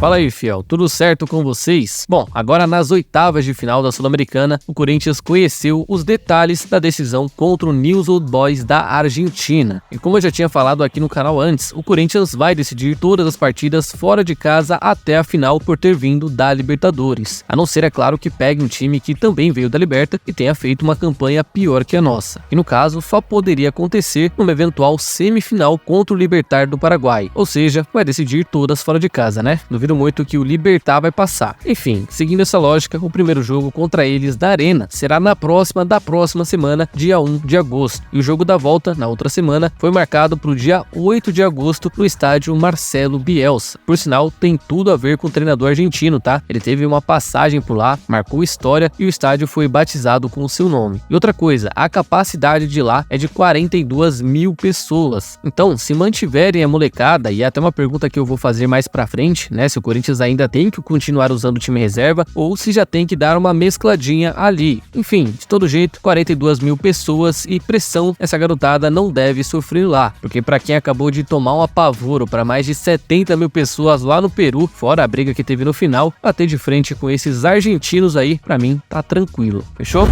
Fala aí, fiel, tudo certo com vocês? Bom, agora nas oitavas de final da Sul-Americana, o Corinthians conheceu os detalhes da decisão contra o Newell's Old Boys da Argentina. E como eu já tinha falado aqui no canal antes, o Corinthians vai decidir todas as partidas fora de casa até a final por ter vindo da Libertadores. A não ser, é claro, que pegue um time que também veio da Liberta e tenha feito uma campanha pior que a nossa. E no caso, só poderia acontecer numa eventual semifinal contra o Libertad do Paraguai. Ou seja, vai decidir todas fora de casa, né? Duvido muito que o Libertad vai passar. Enfim, seguindo essa lógica, o primeiro jogo contra eles da Arena será na próxima semana, dia 1 de agosto. E o jogo da volta, na outra semana, foi marcado para o dia 8 de agosto no estádio Marcelo Bielsa. Por sinal, tem tudo a ver com o treinador argentino, tá? Ele teve uma passagem por lá, marcou história e o estádio foi batizado com o seu nome. E outra coisa, a capacidade de lá é de 42 mil pessoas. Então, se mantiverem a molecada, e é até uma pergunta que eu vou fazer mais pra frente, né? Se o Corinthians ainda tem que continuar usando o time reserva ou se já tem que dar uma mescladinha ali. Enfim, de todo jeito, 42 mil pessoas e pressão essa garotada não deve sofrer lá, porque pra quem acabou de tomar um apavoro para mais de 70 mil pessoas lá no Peru, fora a briga que teve no final, bater de frente com esses argentinos aí, pra mim, tá tranquilo. Fechou?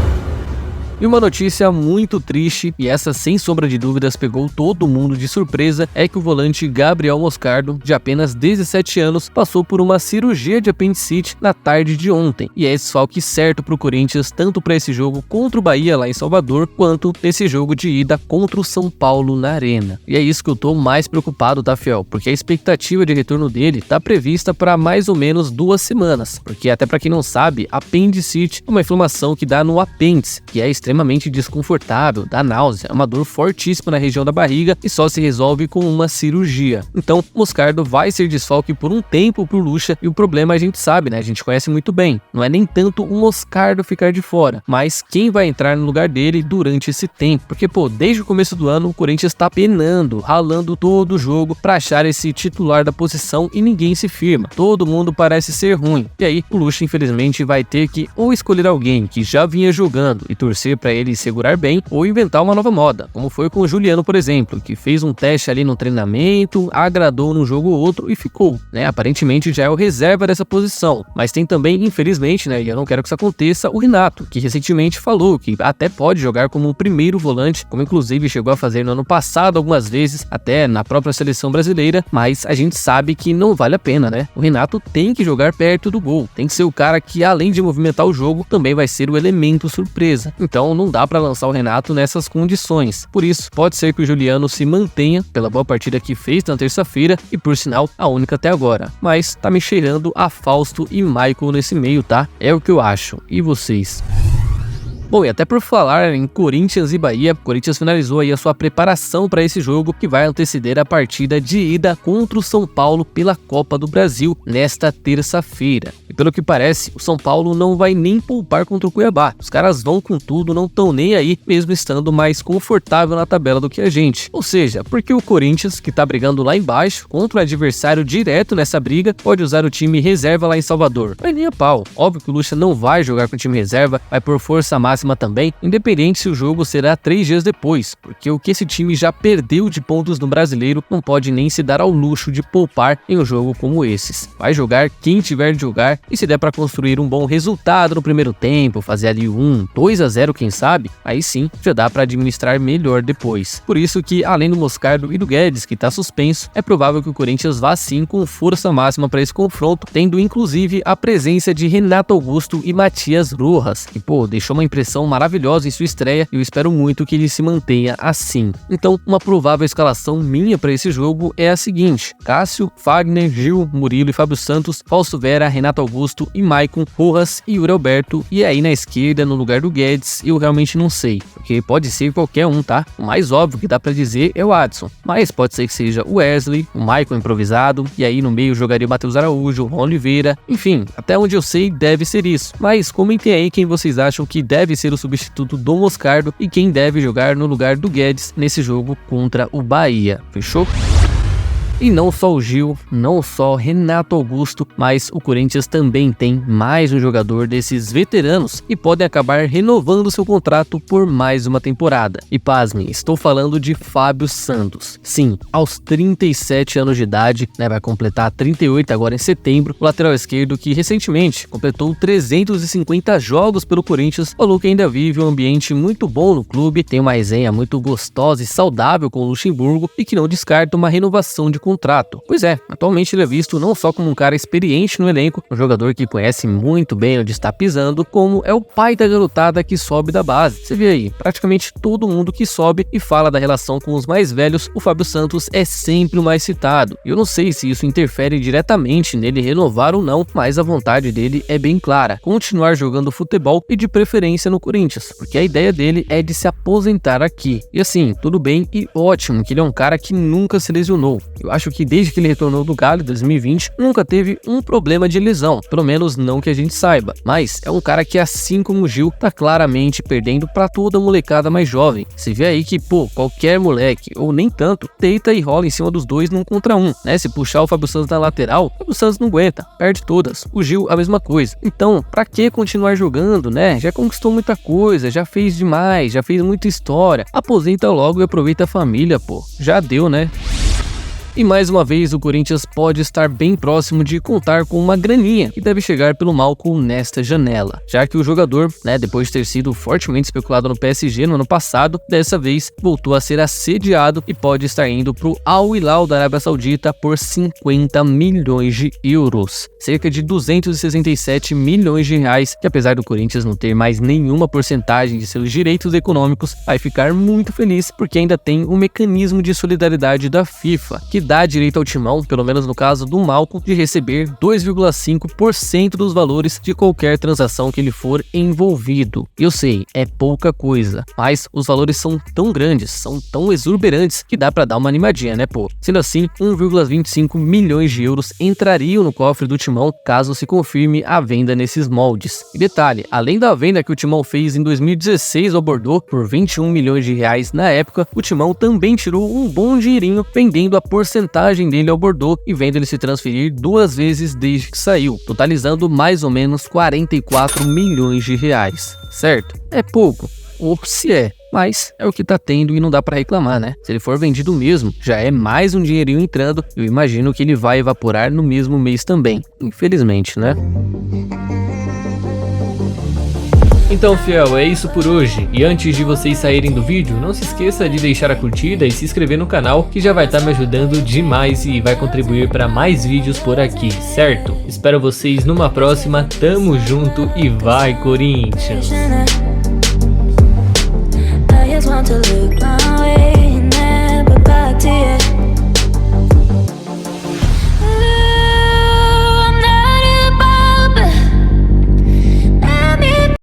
E uma notícia muito triste, e essa sem sombra de dúvidas pegou todo mundo de surpresa, é que o volante Gabriel Moscardo, de apenas 17 anos, passou por uma cirurgia de apendicite na tarde de ontem, e é desfalque certo para o Corinthians, tanto para esse jogo contra o Bahia lá em Salvador, quanto nesse jogo de ida contra o São Paulo na Arena. E é isso que eu tô mais preocupado, tá, fiel? Porque a expectativa de retorno dele tá prevista para mais ou menos 2 semanas, porque até para quem não sabe, apendicite é uma inflamação que dá no apêndice, que é extremamente desconfortável, dá náusea, é uma dor fortíssima na região da barriga e só se resolve com uma cirurgia. Então, Moscardo vai ser desfalque por um tempo pro Lucha, e o problema a gente sabe, né? A gente conhece muito bem. Não é nem tanto o Moscardo ficar de fora, mas quem vai entrar no lugar dele durante esse tempo. Porque, pô, desde o começo do ano, o Corinthians tá penando, ralando todo o jogo pra achar esse titular da posição e ninguém se firma. Todo mundo parece ser ruim. E aí, o Lucha, infelizmente, vai ter que ou escolher alguém que já vinha jogando e torcer para ele segurar bem, ou inventar uma nova moda, como foi com o Juliano, por exemplo, que fez um teste ali no treinamento, agradou num jogo ou outro e ficou, né? Aparentemente já é o reserva dessa posição, mas tem também, infelizmente, né, e eu não quero que isso aconteça, o Renato, que recentemente falou que até pode jogar como o primeiro volante, como inclusive chegou a fazer no ano passado algumas vezes, até na própria seleção brasileira, mas a gente sabe que não vale a pena, né? O Renato tem que jogar perto do gol, tem que ser o cara que, além de movimentar o jogo, também vai ser o elemento surpresa. Então não dá para lançar o Renato nessas condições. Por isso, pode ser que o Juliano se mantenha pela boa partida que fez na terça-feira e, por sinal, a única até agora. Mas tá me cheirando a Fausto e Michael nesse meio, tá? É o que eu acho. E vocês? Bom, e até por falar em Corinthians e Bahia, o Corinthians finalizou aí a sua preparação para esse jogo que vai anteceder a partida de ida contra o São Paulo pela Copa do Brasil nesta terça-feira. E pelo que parece, o São Paulo não vai nem poupar contra o Cuiabá. Os caras vão com tudo, não estão nem aí, mesmo estando mais confortável na tabela do que a gente. Ou seja, porque o Corinthians, que tá brigando lá embaixo, contra o adversário direto nessa briga, pode usar o time reserva lá em Salvador. Mas nem a pau. Óbvio que o Lucha não vai jogar com o time reserva, vai por força máxima também, independente se o jogo será 3 dias depois, porque o que esse time já perdeu de pontos no Brasileiro não pode nem se dar ao luxo de poupar em um jogo como esses. Vai jogar quem tiver de jogar, e se der para construir um bom resultado no primeiro tempo, fazer ali 2-0 quem sabe, aí sim já dá para administrar melhor depois. Por isso que, além do Moscardo e do Guedes, que tá suspenso, é provável que o Corinthians vá sim com força máxima para esse confronto, tendo inclusive a presença de Renato Augusto e Matias Rojas, que pô, deixou uma impressão maravilhosa em sua estreia e eu espero muito que ele se mantenha assim. Então, uma provável escalação minha para esse jogo é a seguinte: Cássio, Fagner, Gil, Murilo e Fábio Santos, Fausto Vera, Renato Augusto e Maicon, Rojas e Yuri Alberto, e aí na esquerda, no lugar do Guedes, eu realmente não sei, porque pode ser qualquer um, tá? O mais óbvio que dá para dizer é o Adson, mas pode ser que seja o Wesley, o Maicon improvisado, e aí no meio jogaria o Matheus Araújo, o Ron Oliveira, enfim, até onde eu sei deve ser isso. Mas comentem aí quem vocês acham que deve ser o substituto do Moscardo e quem deve jogar no lugar do Guedes nesse jogo contra o Bahia. Fechou? E não só o Gil, não só Renato Augusto, mas o Corinthians também tem mais um jogador desses veteranos e podem acabar renovando seu contrato por mais uma temporada. E pasmem, estou falando de Fábio Santos. Sim, aos 37 anos de idade, vai completar 38 agora em setembro, o lateral esquerdo que recentemente completou 350 jogos pelo Corinthians, falou que ainda vive um ambiente muito bom no clube, tem uma resenha muito gostosa e saudável com o Luxemburgo e que não descarta uma renovação de contrato. Pois é, atualmente ele é visto não só como um cara experiente no elenco, um jogador que conhece muito bem onde está pisando, como é o pai da garotada que sobe da base. Você vê aí, praticamente todo mundo que sobe e fala da relação com os mais velhos, o Fábio Santos é sempre o mais citado. Eu não sei se isso interfere diretamente nele renovar ou não, mas a vontade dele é bem clara, continuar jogando futebol e de preferência no Corinthians, porque a ideia dele é de se aposentar aqui. E assim, tudo bem e ótimo que ele é um cara que nunca se lesionou. Eu acho que desde que ele retornou do Galo em 2020, nunca teve um problema de lesão, pelo menos não que a gente saiba. Mas é um cara que, assim como o Gil, tá claramente perdendo pra toda a molecada mais jovem. Você vê aí que, qualquer moleque, ou nem tanto, deita e rola em cima dos dois num contra um, né? Se puxar o Fábio Santos na lateral, o Fábio Santos não aguenta, perde todas. O Gil, a mesma coisa. Então, pra que continuar jogando, né? Já conquistou muita coisa, já fez demais, já fez muita história. Aposenta logo e aproveita a família, já deu, né? E mais uma vez o Corinthians pode estar bem próximo de contar com uma graninha que deve chegar pelo Malcom nesta janela, já que o jogador, depois de ter sido fortemente especulado no PSG no ano passado, dessa vez voltou a ser assediado e pode estar indo para o Al Hilal da Arábia Saudita por 50 milhões de euros, cerca de 267 milhões de reais, que apesar do Corinthians não ter mais nenhuma porcentagem de seus direitos econômicos, vai ficar muito feliz porque ainda tem um mecanismo de solidariedade da FIFA, que dá direito ao Timão, pelo menos no caso do Malcom, de receber 2,5% dos valores de qualquer transação que ele for envolvido. Eu sei, é pouca coisa, mas os valores são tão grandes, são tão exuberantes que dá pra dar uma animadinha, né, Sendo assim, 1,25 milhões de euros entrariam no cofre do Timão caso se confirme a venda nesses moldes. E detalhe, além da venda que o Timão fez em 2016 ao Bordeaux por 21 milhões de reais na época, o Timão também tirou um bom dinheirinho vendendo a porcentagem dele ao Bordeaux e vendo ele se transferir 2 vezes desde que saiu, totalizando mais ou menos 44 milhões de reais, certo? É pouco, ou se é, mas é o que tá tendo e não dá pra reclamar, né? Se ele for vendido mesmo, já é mais um dinheirinho entrando, eu imagino que ele vai evaporar no mesmo mês também, infelizmente, né? Então, fiel, é isso por hoje. E antes de vocês saírem do vídeo, não se esqueça de deixar a curtida e se inscrever no canal, que já vai estar me ajudando demais e vai contribuir para mais vídeos por aqui, certo? Espero vocês numa próxima, tamo junto e vai, Corinthians!